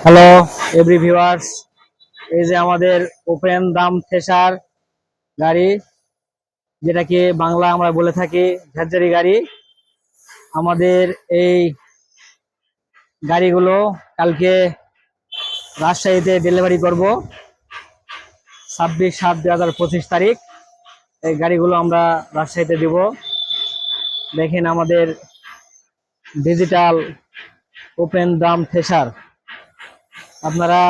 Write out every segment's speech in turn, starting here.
Hello every viewers, এই যে আমাদের ওপেন দাম থ্রেশার গাড়ি, যেটাকে বাংলা আমরা বলে থাকি ঝারঝারি গাড়ি। আমাদের এই গাড়িগুলো কালকে রাজশাহীতে ডেলিভারি করব 26/7/2025 এই গাড়িগুলো আমরা রাজশাহীতে দিব। দেখেন আমাদের ডিজিটাল ওপেন দাম থ্রেশার, আপনারা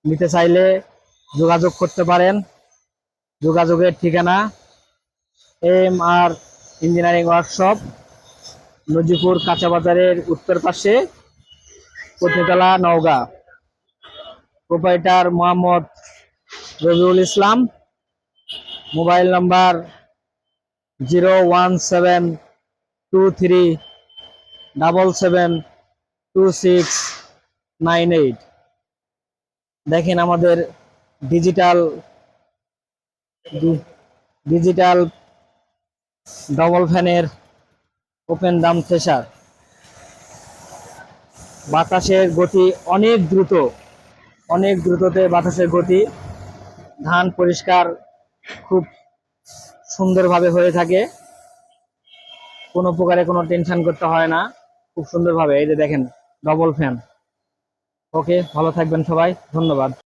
নিতে চাইলে যোগাযোগ করতে পারেন। যোগাযোগের ঠিকানা AMR ইঞ্জিনিয়ারিং ওয়ার্কশপ, নজিপুর কাঁচা বাজারের উত্তর পাশে, Patnitala, Naogaon. Proprietor Mohammad Rabiul Islam. Mobile number 01723772698। দেখেন আমাদের ডিজিটাল ডিজিটাল ডবল ফ্যানের ওপেন দাম থ্রেশার। বাতাসের গতি অনেক দ্রুত, অনেক দ্রুততে বাতাসের গতি। ধান পরিষ্কার খুব সুন্দরভাবে হয়ে থাকে, কোনো প্রকারে কোনো টেনশন করতে হয় না, খুব সুন্দরভাবে। এই যে দেখেন ডবল ফ্যান। ওকে, ভালো থাকবেন সবাই, ধন্যবাদ।